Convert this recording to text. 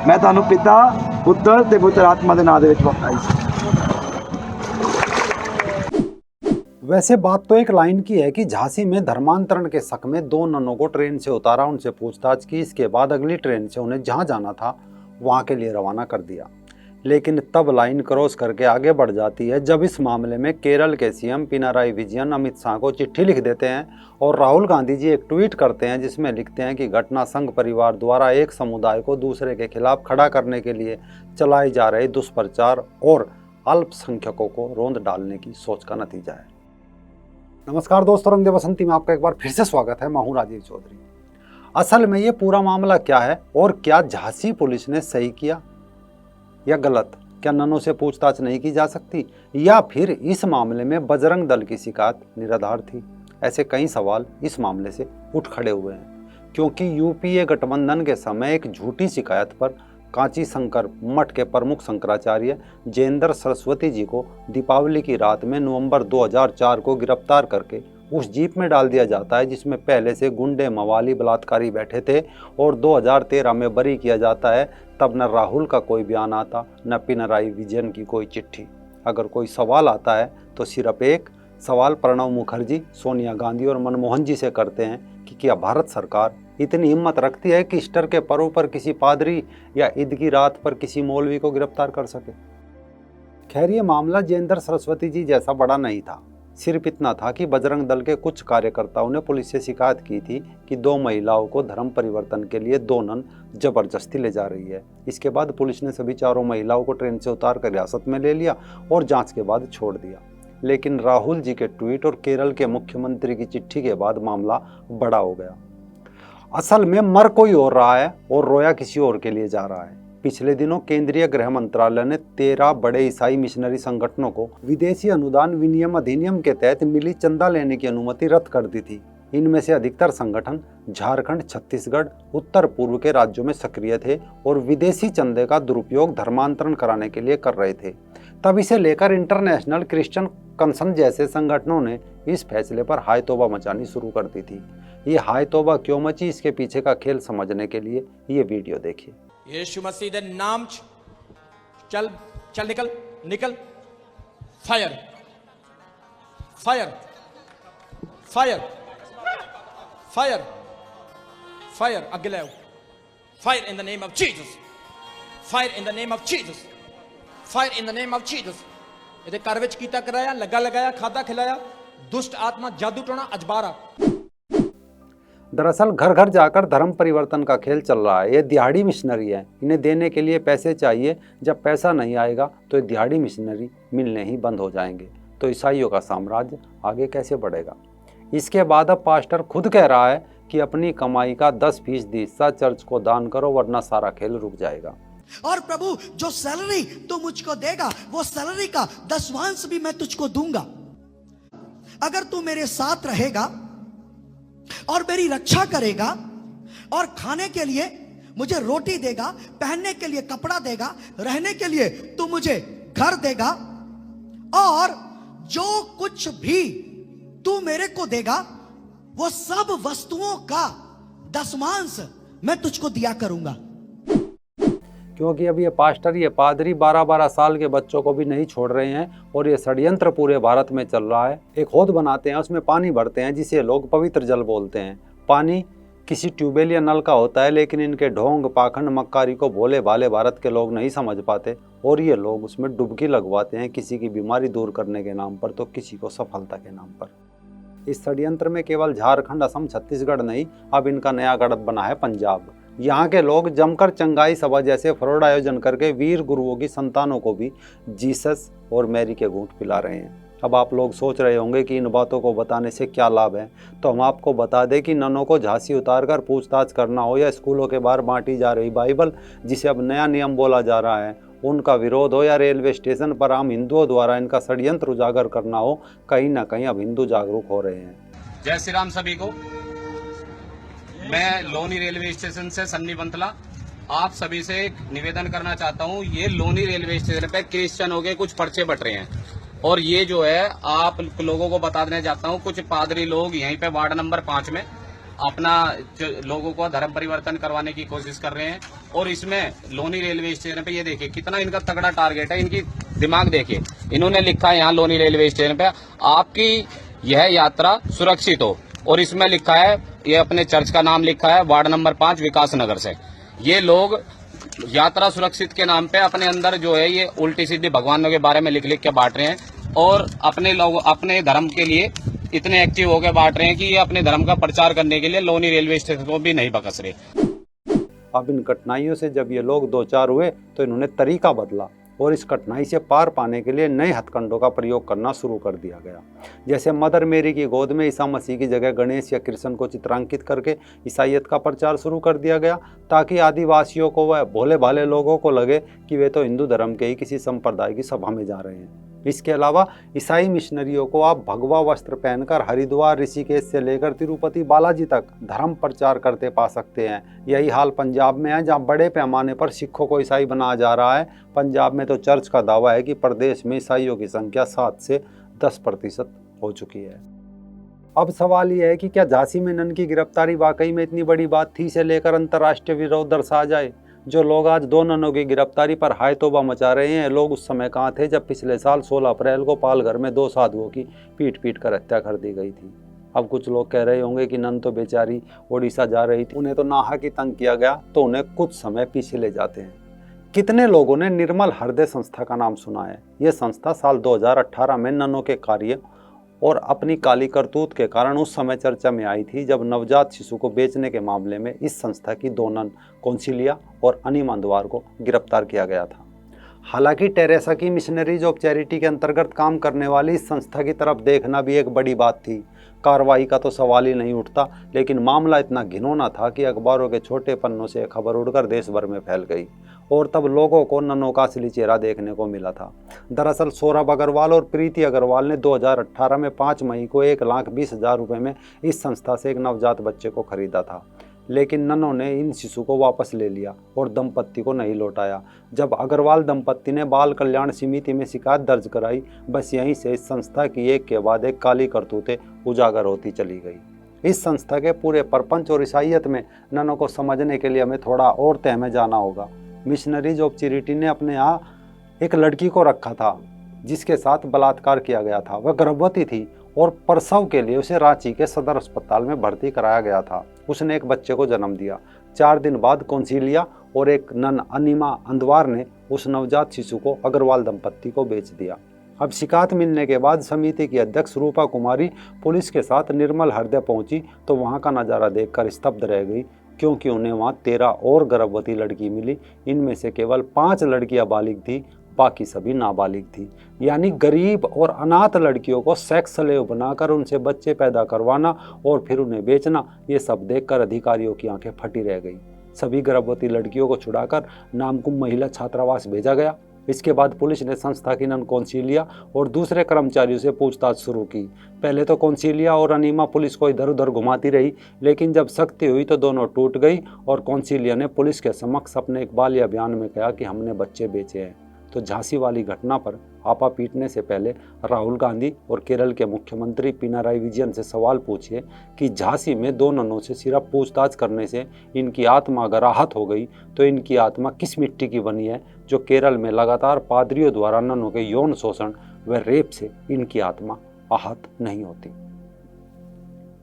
मैं ਤੁਹਾਨੂੰ पिता पुत्र ते पुत्र आत्मा के नाम दे विच बपतिस्मा सी। वैसे बात तो एक लाइन की है कि झांसी में धर्मांतरण के शक में 2 ननों को ट्रेन से उतारा, उनसे पूछताछ की, इसके बाद अगली ट्रेन से उन्हें जहां जाना था वहां के लिए रवाना कर दिया। लेकिन तब लाइन क्रॉस करके आगे बढ़ जाती है जब इस मामले में केरल के सीएम पिनाराई विजयन अमित शाह को चिट्ठी लिख देते हैं और राहुल गांधी जी एक ट्वीट करते हैं जिसमें लिखते हैं कि घटना संघ परिवार द्वारा एक समुदाय को दूसरे के खिलाफ खड़ा करने के लिए चलाए जा रहे दुष्प्रचार और अल्पसंख्यकों को रोंद डालने की सोच का नतीजा है। नमस्कार दोस्तों, रंग दे बसंती में आपका एक बार फिर से स्वागत है। मैं हूं राजीव चौधरी। असल में ये पूरा मामला क्या है और क्या झांसी पुलिस ने सही किया या गलत? क्या ननों से पूछताछ नहीं की जा सकती या फिर इस मामले में बजरंग दल की शिकायत निराधार थी? ऐसे कई सवाल इस मामले से उठ खड़े हुए हैं क्योंकि यूपीए गठबंधन के समय एक झूठी शिकायत पर कांची शंकर मठ के प्रमुख शंकराचार्य जयेंद्र सरस्वती जी को दीपावली की रात में नवंबर 2004 को गिरफ्तार करके उस जीप में डाल दिया जाता है जिसमें पहले से गुंडे मवाली बलात्कारी बैठे थे और 2013 में बरी किया जाता है। तब न राहुल का कोई बयान आता, न पिनराई विजयन की कोई चिट्ठी। अगर कोई सवाल आता है तो सिर्फ एक सवाल प्रणब मुखर्जी, सोनिया गांधी और मनमोहन जी से करते हैं कि क्या भारत सरकार इतनी हिम्मत रखती है कि ईस्टर के पर्व पर किसी पादरी या ईद की रात पर किसी मौलवी को गिरफ्तार कर सके? खैर, ये मामला जयेंद्र सरस्वती जी जैसा बड़ा नहीं था। सिर्फ इतना था कि बजरंग दल के कुछ कार्यकर्ताओं ने पुलिस से शिकायत की थी कि 2 महिलाओं को धर्म परिवर्तन के लिए 2 नन जबरदस्ती ले जा रही है। इसके बाद पुलिस ने सभी 4 महिलाओं को ट्रेन से उतार कर हिरासत में ले लिया और जांच के बाद छोड़ दिया। लेकिन राहुल जी के ट्वीट और केरल के मुख्यमंत्री की चिट्ठी के बाद मामला बड़ा हो गया। असल में मर कोई और रहा है और रोया किसी और के लिए जा रहा है। पिछले दिनों केंद्रीय गृह मंत्रालय ने 13 बड़े ईसाई मिशनरी संगठनों को विदेशी अनुदान विनियम अधिनियम के तहत मिली चंदा लेने की अनुमति रद्द कर दी थी। इनमें से अधिकतर संगठन झारखंड, छत्तीसगढ़, उत्तर पूर्व के राज्यों में सक्रिय थे और विदेशी चंदे का दुरुपयोग धर्मांतरण कराने के लिए कर रहे थे। तब इसे लेकर इंटरनेशनल क्रिश्चियन कंसर्न जैसे संगठनों ने इस फैसले पर हाय तौबा मचानी शुरू कर दी थी। ये हाय तौबा क्यों मची, इसके पीछे का खेल समझने के लिए ये वीडियो देखिए। यीशु मसीह दे नाम चल चल निकल निकल। Fire fire fire fire fire अगे ले fire in the name of Jesus. Fire in the name of Jesus. Fire in the name of Jesus. ਇਹਦੇ ਘਰ ਵਿੱਚ ਕੀਤਾ ਕਰਾਇਆ, ਲੱਗਾ ਲਗਾਇਆ, ਖਾਦਾ खिलाया, दुष्ट आत्मा, जादू टोना, अजबारा। दरअसल घर घर जाकर धर्म परिवर्तन का खेल चल रहा है। ये दिहाड़ी मिशनरी है, इन्हें देने के लिए पैसे चाहिए। जब पैसा नहीं आएगा तो ये दिहाड़ी मिशनरी मिलने ही बंद हो जाएंगे। तो ईसाइयों का साम्राज्य आगे कैसे बढ़ेगा? इसके बाद अब पास्टर खुद कह रहा है कि अपनी कमाई का 10% हिस्सा चर्च को दान करो वरना सारा खेल रुक जाएगा। और प्रभु, जो सैलरी तू मुझको देगा वो सैलरी का 10वांश भी मैं तुझको दूंगा। अगर तू मेरे साथ रहेगा और मेरी रक्षा करेगा और खाने के लिए मुझे रोटी देगा, पहनने के लिए कपड़ा देगा, रहने के लिए तू मुझे घर देगा और जो कुछ भी तू मेरे को देगा वो सब वस्तुओं का 10वांश मैं तुझको दिया करूंगा। क्योंकि अभी ये पास्टर, ये पादरी 12-12 साल के बच्चों को भी नहीं छोड़ रहे हैं और ये षड्यंत्र पूरे भारत में चल रहा है। एक हौद बनाते हैं, उसमें पानी भरते हैं जिसे लोग पवित्र जल बोलते हैं। पानी किसी ट्यूबवेल या नल का होता है, लेकिन इनके ढोंग, पाखंड, मक्कारी को भोले भाले भारत के लोग नहीं समझ पाते और ये लोग उसमें डुबकी लगवाते हैं, किसी की बीमारी दूर करने के नाम पर तो किसी को सफलता के नाम पर। इस षड्यंत्र में केवल झारखंड, असम, छत्तीसगढ़ नहीं, अब इनका नया गढ़ बना है पंजाब। यहाँ के लोग जमकर चंगाई सभा जैसे फ्रॉड आयोजन करके वीर गुरुओं की संतानों को भी जीसस और मैरी के घूंट पिला रहे हैं। अब आप लोग सोच रहे होंगे कि इन बातों को बताने से क्या लाभ है, तो हम आपको बता दें कि ननों को झांसी उतारकर पूछताछ करना हो या स्कूलों के बाहर बांटी जा रही बाइबल जिसे अब नया नियम बोला जा रहा है उनका विरोध हो या रेलवे स्टेशन पर आम हिंदुओं द्वारा इनका षड्यंत्र उजागर करना हो, कहीं ना कहीं अब हिंदू जागरूक हो रहे हैं। जय श्री राम सभी को। मैं लोनी रेलवे स्टेशन से सन्नी बंतला आप सभी से एक निवेदन करना चाहता हूं। ये लोनी रेलवे स्टेशन पे क्रिश्चियनों के कुछ पर्चे बट रहे हैं और ये जो है आप लोगों को बता देना चाहता हूं, कुछ पादरी लोग यहीं पे वार्ड नंबर 5 में अपना जो लोगों को धर्म परिवर्तन करवाने की कोशिश कर रहे हैं। और इसमें लोनी रेलवे स्टेशन पे ये देखिए कितना इनका तगड़ा टारगेट है, इनकी दिमाग देखिए। इन्होंने लिखा है यहाँ लोनी रेलवे स्टेशन पे आपकी यह यात्रा सुरक्षित हो, और इसमें लिखा है, ये अपने चर्च का नाम लिखा है, वार्ड नंबर 5 विकास नगर से। ये लोग यात्रा सुरक्षित के नाम पे अपने अंदर जो है ये उल्टी सीधी भगवानों के बारे में लिख लिख के बांट रहे हैं, और अपने लोग अपने धर्म के लिए इतने एक्टिव होकर बांट रहे हैं कि ये अपने धर्म का प्रचार करने के लिए लोनी रेलवे स्टेशन को भी नहीं बकस रहे। अब इन कठिनाइयों से जब ये लोग दो चार हुए तो इन्होंने तरीका बदला और इस कठिनाई से पार पाने के लिए नए हथकंडों का प्रयोग करना शुरू कर दिया गया। जैसे मदर मेरी की गोद में ईसा मसीह की जगह गणेश या कृष्ण को चित्रांकित करके ईसाईयत का प्रचार शुरू कर दिया गया, ताकि आदिवासियों को व भोले भाले लोगों को लगे कि वे तो हिंदू धर्म के ही किसी संप्रदाय की सभा में जा रहे हैं। इसके अलावा ईसाई मिशनरियों को आप भगवा वस्त्र पहनकर हरिद्वार, ऋषिकेश से लेकर तिरुपति बालाजी तक धर्म प्रचार करते पा सकते हैं। यही हाल पंजाब में है, जहां बड़े पैमाने पर सिखों को ईसाई बनाया जा रहा है। पंजाब में तो चर्च का दावा है कि प्रदेश में ईसाइयों की संख्या 7 से 10% हो चुकी है। अब सवाल यह है कि क्या झांसी में नन की गिरफ्तारी वाकई में इतनी बड़ी बात थी, इसे लेकर अंतर्राष्ट्रीय विरोध दर्शा जाए। जो लोग आज 2 ननों की गिरफ्तारी पर हाय तौबा मचा रहे हैं, लोग उस समय कहाँ थे जब पिछले साल 16 अप्रैल को पालघर में 2 साधुओं की पीट कर हत्या कर दी गई थी। अब कुछ लोग कह रहे होंगे कि नन तो बेचारी ओडिशा जा रही थी, उन्हें तो नाहक ही तंग किया गया, तो उन्हें कुछ समय पीछे ले जाते हैं। कितने लोगों ने निर्मल हृदय संस्था का नाम सुना है? यह संस्था साल 2018 में ननों के कार्य और अपनी काली करतूत के कारण उस समय चर्चा में आई थी, जब नवजात शिशु को बेचने के मामले में इस संस्था की 2 नन कौंसिलिया और अनीमा अंदवार को गिरफ्तार किया गया था। हालांकि टेरेसा की मिशनरीज ऑफ चैरिटी के अंतर्गत काम करने वाली इस संस्था की तरफ देखना भी एक बड़ी बात थी। कार्रवाई का तो सवाल ही नहीं उठता, लेकिन मामला इतना घिनौना था कि अखबारों के छोटे पन्नों से खबर उड़कर देश भर में फैल गई, और तब लोगों को ननों का असली चेहरा देखने को मिला था। दरअसल सौरभ अग्रवाल और प्रीति अग्रवाल ने 2018 में 5 मई को 1,20,000 रुपये में इस संस्था से एक नवजात बच्चे को खरीदा था, लेकिन ननों ने इन शिशु को वापस ले लिया और दंपत्ति को नहीं लौटाया। जब अग्रवाल दंपत्ति ने बाल कल्याण समिति में शिकायत दर्ज कराई, बस यहीं से इस संस्था की एक के बाद एक काली करतूतें उजागर होती चली गई। इस संस्था के पूरे प्रपंच और ईसाईयत में ननों को समझने के लिए हमें थोड़ा और तह में जाना होगा। मिशनरीज ऑफ चैरिटी ने अपने यहाँ एक लड़की को रखा था जिसके साथ बलात्कार किया गया था। वह गर्भवती थी और प्रसव के लिए उसे रांची के सदर अस्पताल में भर्ती कराया गया था। उसने एक बच्चे को जन्म दिया। 4 दिन बाद कौंसिलिया और एक नन अनीमा अंदवार ने उस नवजात शिशु को अग्रवाल दंपत्ति को बेच दिया। अब शिकायत मिलने के बाद समिति की अध्यक्ष रूपा कुमारी पुलिस के साथ निर्मल हृदय पहुंची तो वहां का नज़ारा देखकर स्तब्ध रह गई, क्योंकि उन्हें वहां 13 और गर्भवती लड़की मिली। इनमें से केवल 5 लड़कियां बालिग थी, बाकी सभी नाबालिग थी। यानी गरीब और अनाथ लड़कियों को सेक्स स्लेव बनाकर उनसे बच्चे पैदा करवाना और फिर उन्हें बेचना, ये सब देखकर अधिकारियों की आंखें फटी रह गई। सभी गर्भवती लड़कियों को छुड़ाकर नामकुम महिला छात्रावास भेजा गया। इसके बाद पुलिस ने संस्था की नन कौंसिलिया और दूसरे कर्मचारियों से पूछताछ शुरू की। पहले तो कौंसिलिया और अनीमा पुलिस को इधर उधर घुमाती रही, लेकिन जब सख्ती हुई तो दोनों टूट गई और कौंसिलिया ने पुलिस के समक्ष अपने इकबालिया बयान में कहा कि हमने बच्चे बेचे हैं। तो झांसी वाली घटना पर आपा पीटने से पहले राहुल गांधी और केरल के मुख्यमंत्री पिनाराई विजयन से सवाल पूछिए कि झांसी में 2 ननों से सिर्फ पूछताछ करने से इनकी आत्मा अगर आहत हो गई तो इनकी आत्मा किस मिट्टी की बनी है, जो केरल में लगातार पादरियों द्वारा ननों के यौन शोषण व रेप से इनकी आत्मा आहत नहीं होती।